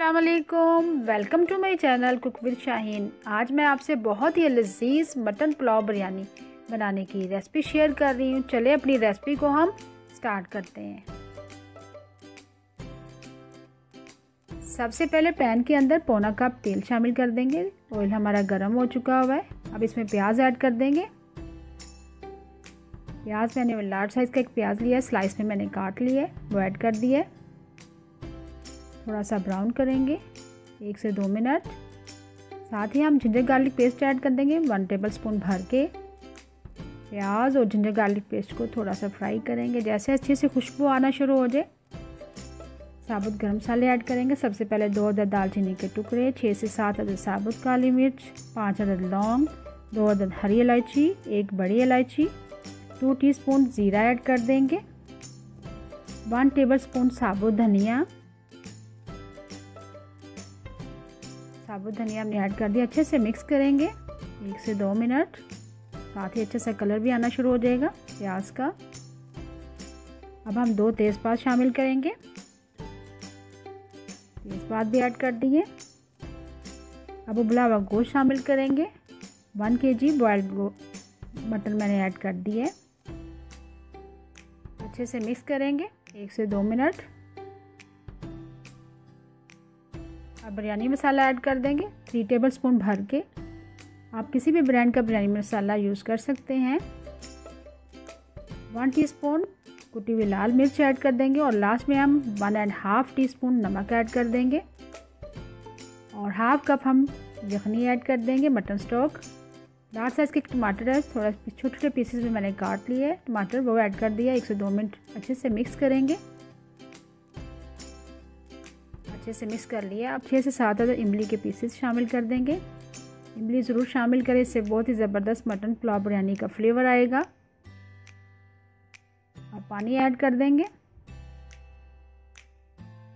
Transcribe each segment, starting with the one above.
अस्सलाम वालेकुम, welcome to my channel cook with Shaheen. आज मैं आपसे बहुत ही लजीज मटन पुलाव बिरयानी बनाने की रेसिपी शेयर कर रही हूँ। चले अपनी रेसिपी को हम स्टार्ट करते हैं। सबसे पहले पैन के अंदर पौना कप तेल शामिल कर देंगे। ऑयल हमारा गर्म हो चुका हुआ है। अब इसमें प्याज ऐड कर देंगे। प्याज मैंने लार्ज साइज़ का एक प्याज लिया है, स्लाइस में मैंने काट लिया है, वो ऐड कर दिया है। थोड़ा सा ब्राउन करेंगे 1 से 2 मिनट। साथ ही हम जिंजर गार्लिक पेस्ट ऐड कर देंगे 1 टेबलस्पून भर के। प्याज और जिंजर गार्लिक पेस्ट को थोड़ा सा फ्राई करेंगे। जैसे अच्छे से खुशबू आना शुरू हो जाए, साबुत गरम मसाले ऐड करेंगे। सबसे पहले 2 अदद दालचीनी के टुकड़े, 6 से 7 अदद साबुत काली मिर्च, 5 अदद लौंग, 2 अदद हरी इलायची, 1 बड़ी इलायची, 2 टीस्पून ज़ीरा ऐड कर देंगे, 1 टेबलस्पून साबुत धनिया हमने ऐड कर दिया। अच्छे से मिक्स करेंगे 1 से 2 मिनट। साथ ही अच्छे से कलर भी आना शुरू हो जाएगा प्याज का। अब हम 2 तेज़पात शामिल करेंगे। तेज़पात भी ऐड कर दिए। अब उबला हुआ गोश्त शामिल करेंगे। 1 kg बॉयल्ड मटन मैंने ऐड कर दिए। अच्छे से मिक्स करेंगे 1 से 2 मिनट। अब बिरयानी मसाला ऐड कर देंगे 3 टेबलस्पून भर के। आप किसी भी ब्रांड का बिरयानी मसाला यूज़ कर सकते हैं। 1 टीस्पून कुटी हुई लाल मिर्च ऐड कर देंगे और लास्ट में हम 1.5 टीस्पून नमक ऐड कर देंगे और हाफ कप हम यखनी ऐड कर देंगे मटन स्टॉक। लार्ज साइज़ के टमाटर है, थोड़ा छोटे छोटे पीसेस में मैंने काट लिए टमाटर, वो ऐड कर दिया। 1 से 2 मिनट अच्छे से मिक्स करेंगे। अच्छे से मिक्स कर लिया। अब 6 से 7 अदद इमली के पीसेस शामिल कर देंगे। इमली ज़रूर शामिल करें, इससे बहुत ही ज़बरदस्त मटन पुलाव बिरयानी का फ्लेवर आएगा। अब पानी ऐड कर देंगे।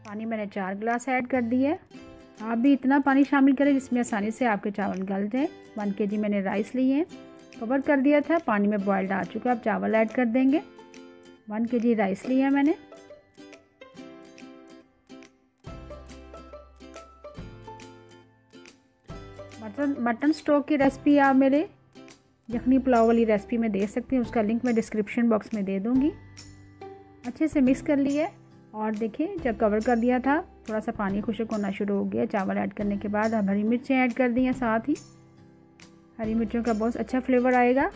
पानी मैंने 4 गिलास ऐड कर दिए। आप भी इतना पानी शामिल करें जिसमें आसानी से आपके चावल गल जाए। 1 kg मैंने राइस लिए हैं, कवर कर दिया था, पानी में बॉयल्ड आ चुका। अब चावल ऐड कर देंगे। 1 kg राइस लिया मैंने। मटन स्टॉक की रेसिपी आप मेरे यखनी पुलाव वाली रेसिपी में देख सकते हैं, उसका लिंक मैं डिस्क्रिप्शन बॉक्स में दे दूंगी। अच्छे से मिक्स कर लिया और देखिए जब कवर कर दिया था थोड़ा सा पानी खुश्क होना शुरू हो गया। चावल ऐड करने के बाद हम हरी मिर्चें ऐड कर दी हैं। साथ ही हरी मिर्चों का बहुत अच्छा फ्लेवर आएगा।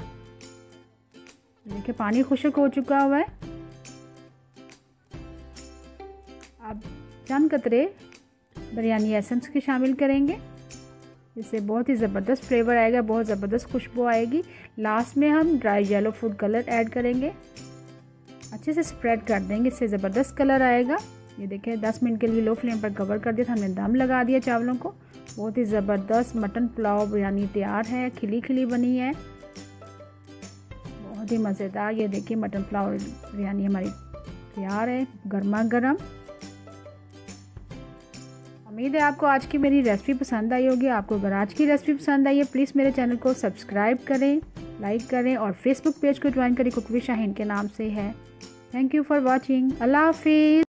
देखिए पानी खुश्क हो चुका हुआ है। अब चंद कतरे बिरयानी एसेंस के शामिल करेंगे, इससे बहुत ही ज़बरदस्त फ्लेवर आएगा, बहुत ज़बरदस्त खुशबू आएगी। लास्ट में हम dry yellow food colour add करेंगे। अच्छे से स्प्रेड कर देंगे, इससे ज़बरदस्त कलर आएगा। ये देखें 10 मिनट के लिए लो फ्लेम पर कवर कर दिया था, हमने दम लगा दिया चावलों को। बहुत ही ज़बरदस्त मटन पुलाव बिरयानी तैयार है, खिली खिली बनी है, बहुत ही मज़ेदार। ये देखिए मटन पुलाव बिरयानी हमारी तैयार है, गर्मा गर्म। उम्मीद है आपको आज की मेरी रेसिपी पसंद आई होगी। आपको अगर आज की रेसिपी पसंद आई है प्लीज़ मेरे चैनल को सब्सक्राइब करें, लाइक करें और फेसबुक पेज को ज्वाइन करें, कुक विद शाहीन के नाम से है। Thank you for watching. अल्लाह हाफिज़।